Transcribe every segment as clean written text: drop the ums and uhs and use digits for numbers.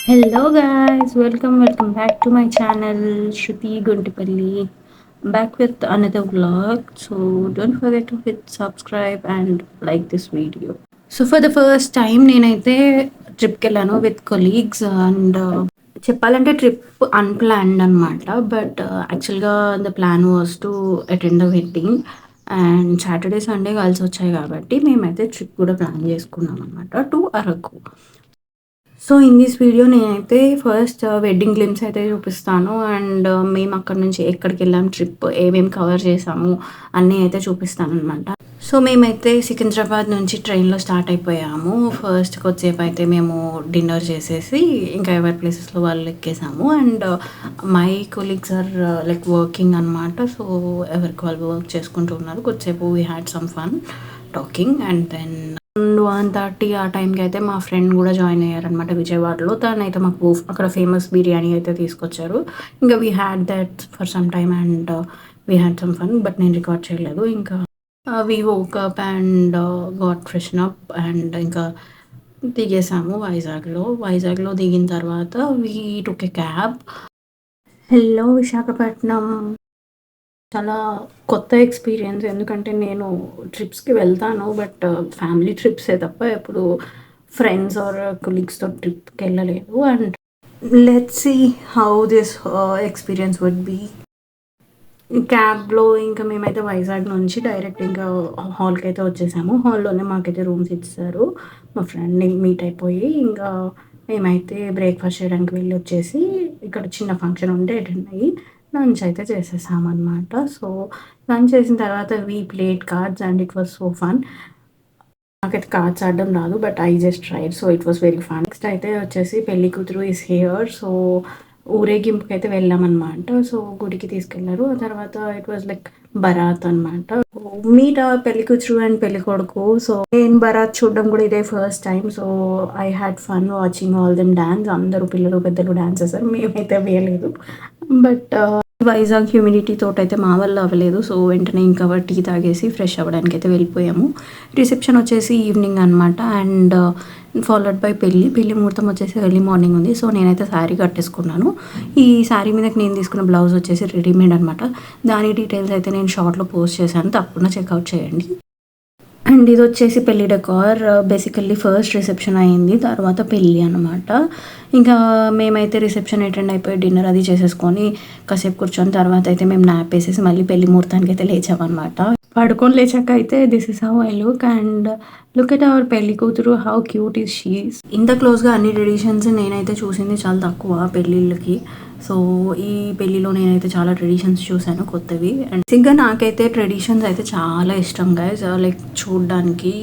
Hello guys, welcome back to my channel Shruti Guntipalli. Back with another vlog. So don't forget to hit subscribe and like this video. So for the first time నేనైతే ట్రిప్కి వెళ్ళాను with colleagues and చెప్పాలంటే trip unplanned అనమాట. But యాక్చువల్‌గా the plan was to attend the wedding and Saturday, Sunday కలిసొచ్చాయి కాబట్టి మేమైతే trip కూడా ప్లాన్ చేసుకున్నాం అనమాట to Araku. So in this video నేనైతే ఫస్ట్ వెడ్డింగ్ గ్లిమ్స్ అయితే చూపిస్తాను అండ్ మేము అక్కడి నుంచి ఎక్కడికెళ్ళాం, ట్రిప్ ఏమేమి కవర్ చేసాము అన్నీ అయితే చూపిస్తాననమాట. సో మేమైతే సికింద్రాబాద్ నుంచి ట్రైన్‌లో స్టార్ట్ అయిపోయాము. ఫస్ట్ కొద్దిసేపు అయితే మేము డిన్నర్ చేసేసి ఇంకా ఎవరి ప్లేసెస్‌లో వాళ్ళు ఎక్కేసాము. And my colleagues are like working అనమాట. సో ఎవరికి వాళ్ళు వర్క్ చేసుకుంటూ ఉన్నారు. కొద్దిసేపు we had some fun talking and then 1:30 ఆ టైంకి అయితే మా ఫ్రెండ్ కూడా జాయిన్ అయ్యారనమాట విజయవాడలో. తనైతే మాకు అక్కడ ఫేమస్ బిర్యానీ అయితే తీసుకొచ్చారు. ఇంకా we had that for some time and we had some fun. But నేను రికార్డ్ చేయలేదు. ఇంకా we woke up and got freshen up and ఇంకా దిగేసాము వైజాగ్లో దిగిన తర్వాత we took a cab. Hello Visakhapatnam చాలా కొత్త ఎక్స్‌పీరియన్స్. ఎందుకంటే నేను ట్రిప్స్‌కి వెళ్తాను. బట్ ఫ్యామిలీ ట్రిప్సే తప్ప ఎప్పుడు ఫ్రెండ్స్ ఆర్ కొలీగ్స్‌తో ట్రిప్‌కెళ్ళలేదు. And let's see how this experience would be. క్యాబ్‌లో ఇంకా మేమైతే వైజాగ్ నుంచి డైరెక్ట్ ఇంకా హాల్‌కైతే వచ్చేసాము. హాల్‌లోనే మాకైతే రూమ్స్ ఇచ్చేసారు. మా ఫ్రెండ్‌ని మీట్ అయిపోయి ఇంకా మేమైతే బ్రేక్‌ఫాస్ట్ చేయడానికి వెళ్ళొచ్చేసి ఇక్కడ చిన్న ఫంక్షన్ ఉంటే అటెండ్ అయ్యి లంచ్ అయితే చేసేసామనమాట. సో లంచ్ చేసిన తర్వాత we played cards and it was so fun. నాకైతే కార్డ్స్ ఆడడం రాదు. But I just tried. So it was very fun. Next అయితే వచ్చేసి పెళ్లి కూతురు ఈస్ హియర్. సో ఊరేగింపుకి అయితే వెళ్ళామన్నమాట. సో గుడికి తీసుకెళ్లారు. ఆ తర్వాత ఇట్ వాజ్ లైక్ బరాత్ అనమాట. మీట్ పెళ్లి కూతురు అండ్ పెళ్లి కొడుకు. సో నేను బరాత్ చూడడం కూడా ఇదే first time. So I had fun watching all them dance. అందరూ పిల్లలు పెద్దలు డాన్స్ చేశారు. మేమైతే వేయలేదు. బట్ వైజాగ్ హ్యూమిడిటీ తోటైతే మా వల్ల అవ్వలేదు. సో వెంటనే ఇంకా టీ తాగేసి ఫ్రెష్ అవ్వడానికి అయితే వెళ్ళిపోయాము. రిసెప్షన్ వచ్చేసి ఈవినింగ్ అనమాట. అండ్ ఫాలోడ్ బై పెళ్లి ముహూర్తం వచ్చేసి ఎర్లీ మార్నింగ్ ఉంది. సో నేనైతే శారీ కట్టేసుకున్నాను. ఈ శారీ మీదకి నేను తీసుకున్న బ్లౌజ్ వచ్చేసి రెడీమేడ్ అనమాట. దాని డీటెయిల్స్ అయితే నేను షార్ట్లో పోస్ట్ చేశాను. తప్పకుండా చెక్అవుట్ చేయండి. అండ్ ఇది వచ్చేసి పెళ్లి డెకార్. బేసికల్లీ ఫస్ట్ రిసెప్షన్ అయింది, తర్వాత పెళ్ళి అనమాట. ఇంకా మేమైతే రిసెప్షన్ అటెండ్ అయిపోయి డిన్నర్ అది చేసేసుకొని కాసేపు కూర్చొని తర్వాత అయితే మేము న్యాప్ వేసేసి మళ్ళీ పెళ్లి ముహూర్తానికి అయితే లేచామన్నమాట. పడుకొని లేచాక అయితే this is how I look and look at our పెళ్లి కూతురు, హౌ క్యూట్ ఈస్ షీ. ఇంత క్లోజ్గా అన్ని ట్రెడిషన్స్ నేనైతే చూసింది చాలా తక్కువ పెళ్ళిళ్ళకి. సో ఈ పెళ్ళిలో నేనైతే చాలా ట్రెడిషన్స్ చూశాను కొత్తవి. అండ్ బేసిక్గా నాకైతే ట్రెడిషన్స్ అయితే చాలా ఇష్టం గైస్. లైక్ చూడడానికి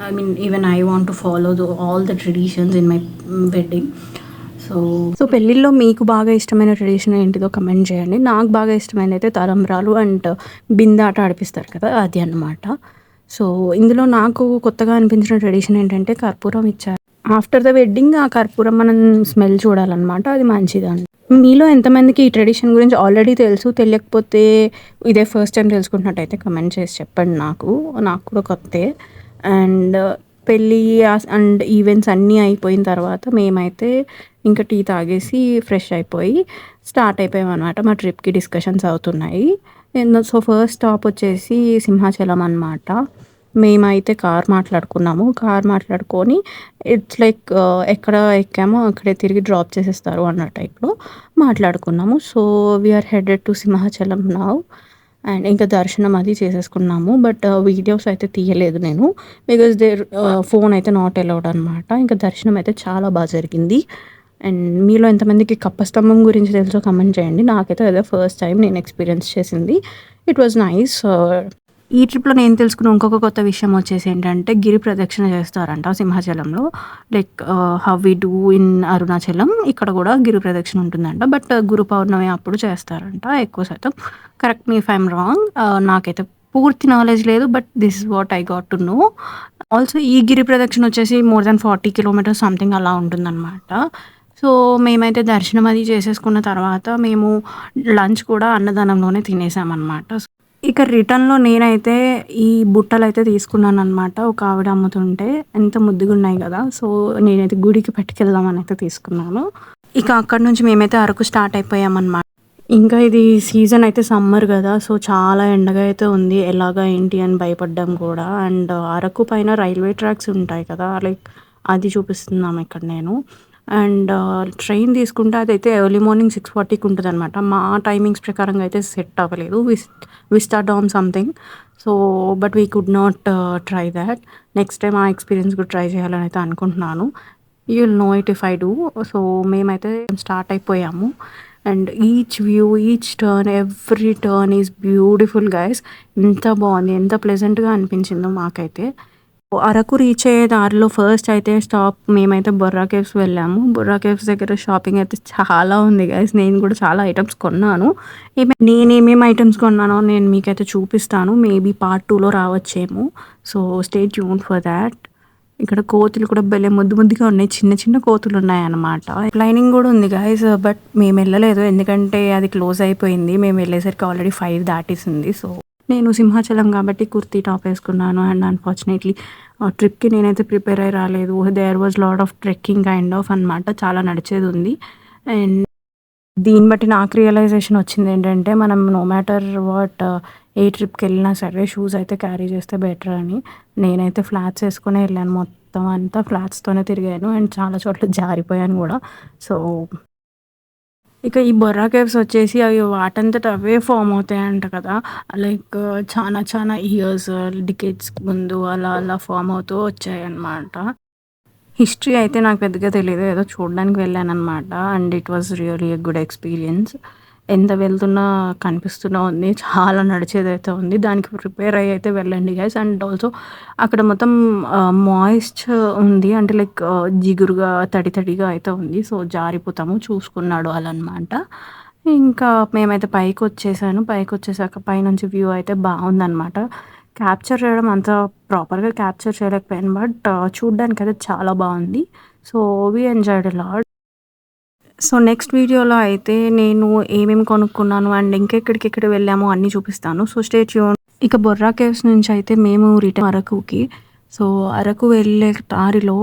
I mean even I want to follow all the traditions in my wedding. So పెళ్ళిళ్ళలో మీకు బాగా ఇష్టమైన ట్రెడిషన్ ఏంటిదో కమెంట్ చేయండి. నాకు బాగా ఇష్టమైనది అయితే తలంబ్రాలు అండ్ బిందాట ఆడిపిస్తారు కదా, అది అన్నమాట. సో ఇందులో నాకు కొత్తగా అనిపించిన ట్రెడిషన్ ఏంటంటే కర్పూరం ఇచ్చారు. ఆఫ్టర్ ద వెడ్డింగ్ ఆ కర్పూరం మనం స్మెల్ చూడాలన్నమాట. అది మంచిదండి. మీలో ఎంతమందికి ఈ ట్రెడిషన్ గురించి ఆల్రెడీ తెలుసు, తెలియకపోతే ఇదే ఫస్ట్ టైం తెలుసుకుంటున్నట్టయితే కమెంట్ చేసి చెప్పండి. నాకు కూడా కొత్తే. అండ్ పెళ్ళి అండ్ ఈవెంట్స్ అన్నీ అయిపోయిన తర్వాత మేమైతే ఇంకా టీ తాగేసి ఫ్రెష్ అయిపోయి స్టార్ట్ అయిపోయాం అనమాట. మా ట్రిప్కి డిస్కషన్స్ అవుతున్నాయి. సో ఫస్ట్ స్టాప్ వచ్చేసి సింహాచలం అనమాట. మేమైతే కార్ మాట్లాడుకొని ఇట్స్ లైక్ ఎక్కడ ఎక్కామో అక్కడే తిరిగి డ్రాప్ చేసేస్తారు అన్న టైప్లో మాట్లాడుకున్నాము. So we are headed to Simhachalam now. And ఇంకా దర్శనం అది చేసేసుకున్నాము. బట్ వీడియోస్ అయితే తీయలేదు నేను, బికాజ్ దేర్ ఫోన్ అయితే నాట్ అలౌడ్ అనమాట. ఇంకా దర్శనం అయితే చాలా బాగా జరిగింది. అండ్ మీలో ఎంతమందికి కప్పస్తంభం గురించి తెలుసో కమెంట్ చేయండి. నాకైతే అదే ఫస్ట్ టైం నేను ఎక్స్పీరియన్స్ చేసింది. It was nice. ఈ ట్రిప్లో నేను తెలుసుకున్న ఇంకొక కొత్త విషయం వచ్చేసి ఏంటంటే గిరి ప్రదక్షిణ చేస్తారంట సింహాచలంలో. Like how we do in Arunachalam, ఇక్కడ కూడా గిరి ప్రదక్షిణ ఉంటుందంట. బట్ గురు పౌర్ణమి అప్పుడు చేస్తారంట ఎక్కువ శాతం. Correct me if I'm wrong. నాకైతే పూర్తి నాలెడ్జ్ లేదు. But this is what I got to know. Also ఈ గిరి ప్రదక్షిణ వచ్చేసి మోర్ దాన్ 40 కిలోమీటర్స్ సంథింగ్ అలా ఉంటుందన్నమాట. సో మేమైతే దర్శనం అది చేసేసుకున్న తర్వాత మేము లంచ్ కూడా అన్నదానంలోనే తినేసామన్నమాట. ఇక రిటర్న్‌లో నేనైతే ఈ బుట్టలైతే తీసుకున్నాననమాట. ఒక ఆవిడ అమ్ముతుంటే ఎంత ముద్దుగున్నాయి గదా! సో, నేనైతే గుడికి పట్టుకెళ్దామనైతే తీసుకున్నాను. ఇక అక్కడి నుంచి మేమైతే అరకు స్టార్ట్ అయిపోయామనమాట. ఇంకా ఇది సీజన్ అయితే సమ్మర్ గదా! సో, చాలా ఎండగా అయితే ఉంది. ఎలాగా ఏంటి అని భయపడ్డాం కూడా. అండ్ అరకు పైన రైల్వే ట్రాక్స్ ఉంటాయి కదా! లైక్ అది చూపిస్తున్నాము ఇక్కడ నేను. అండ్ ట్రైన్ తీసుకుంటే అదైతే ఎర్లీ మార్నింగ్ 6:40కి ఉంటదనమాట. మా టైమింగ్స్ ప్రకారంగా అయితే సెట్ అవ్వలేదు. We start on something. So, but we could not try that. Next time ఆ ఎక్స్‌పీరియన్స్ కూడా ట్రై చేయాలని అయితే అనుకుంటున్నాను. You will know it if I do. So, మేమైతే స్టార్ట్ అయిపోయాము. And each view, each turn, every turn is beautiful guys. ఎంత బాగుంది, ఎంత ప్లెజెంట్‌గా అనిపించిందో మాకైతే. అరకు రీచ్ అయ్యే దారిలో ఫస్ట్ అయితే స్టాప్ మేమైతే బొర్రా కేవ్స్ వెళ్ళాము. బొర్రా కేవ్స్ దగ్గర షాపింగ్ అయితే చాలా ఉంది గైస్. నేను కూడా చాలా ఐటెమ్స్ కొన్నాను. నేనేమేమి ఐటెమ్స్ కొన్నానో నేను మీకైతే చూపిస్తాను. మేబీ పార్ట్ 2లో రావచ్చేమో. So, stay tuned for that. ఇక్కడ కోతులు కూడా భలే ముద్దు ముద్దుగా ఉన్నాయి. చిన్న చిన్న కోతులు ఉన్నాయన్నమాట. లైనింగ్ కూడా ఉంది గైస్. బట్ మేము వెళ్ళలేదు ఎందుకంటే అది క్లోజ్ అయిపోయింది. మేము వెళ్ళేసరికి ఆల్రెడీ 5 దాటేసింది. సో, నేను సింహాచలం కాబట్టి కుర్తీ టాప్ వేసుకున్నాను. అండ్ అన్ఫార్చునేట్లీ ట్రిప్‌కి నేనైతే ప్రిపేర్ అయ్యి రాలేదు. There was lot of trekking kind of అనమాట. చాలా నడిచేది ఉంది. అండ్ దీన్ని బట్టి నాకు రియలైజేషన్ వచ్చిందేంటంటే, మనం నో మ్యాటర్ వాట్ ఏ ట్రిప్‌కెళ్ళినా సరే షూస్ అయితే క్యారీ చేస్తే బెటర్ అని. నేనైతే ఫ్లాట్స్ ఏసుకొనే ఎళ్ళాను. మొత్తం అంతా ఫ్లాట్స్‌తోనే తిరిగాను. అండ్ చాలా చోట్ల జారిపోయాను గూడా. సో, ఇక ఈ బొర్రా కేవ్స్ వచ్చేసి అవి వాటంతట అవే ఫార్మ్ అవుతాయంట కదా! లైక్ చానా చానా ఇయర్స్, డికేడ్స్ ముందు అలా అలా ఫార్మ్ అవుతూ వచ్చాయన్నమాట. హిస్టరీ అయితే నాకు పెద్దగా తెలీదు. ఏదో చూడడానికి వెళ్ళాననమాట. And it was really a good experience. ఎంత వెళ్తున్నా కనిపిస్తూనే ఉంది. చాలా నడిచేదైతే ఉంది. దానికి ప్రిపేర్ అయ్యి అయితే వెళ్ళండి గైస్. అండ్ ఆల్సో అక్కడ మొత్తం మాయిస్ట్ ఉంది. అంటే లైక్ జిగురుగా, తడి తడిగా అయితే ఉంది. సో, జారిపోతాము చూసుకున్నాడు అలా అనమాట. ఇంకా మేమైతే పైకొచ్చేసాను. పైకొచ్చేసాక పైనుంచి వ్యూ అయితే బావుందనమాట. క్యాప్చర్ చేయడం అంత ప్రాపర్‌గా క్యాప్చర్ చేయలేకపోయాను. బట్ చూడ్డానికైతే చాలా బావుంది. So, we enjoyed a lot. So, next వీడియోలో అయితే నేను ఏమేమి కొనుక్కున్నాను అండ్ ఇంకెక్కడికెక్కడ వెళ్ళామో అన్నీ చూపిస్తాను. So, stay tune. ఇక బొర్రా కేవ్స్ నుంచి అయితే మేము రిటర్న్ అరకుకి. సో, అరకు వెళ్ళే దారిలో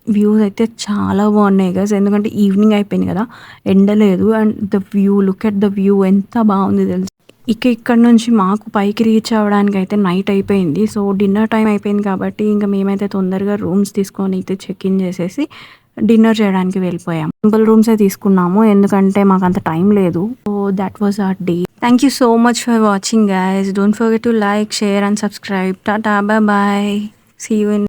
వ్యూస్ అయితే చాలా బాగున్నాయి గైస్. ఎందుకంటే ఈవినింగ్ అయిపోయింది కదా! ఎండ లేదు. And the view, look at the view ఎంత బాగుంది తెలుసా! ఇక ఇక్కడ నుంచి మాకు పైకి రీచ్ అవ్వడానికైతే నైట్ అయిపోయింది. సో, డిన్నర్ టైమ్ అయిపోయింది కాబట్టి ఇంక మేమైతే తొందరగా రూమ్స్ తీసుకొని అయితే చెక్ ఇన్ చేసేసి డిన్నర్ చేయడానికి వెళ్ళిపోయాం. సింపుల్ రూమ్సే తీసుకున్నాము. ఎందుకంటే మాకంత టైం లేదు. So, that was our day. Thank you so much for watching guys. Don't forget to like, share and subscribe. Tata, bye bye. See you in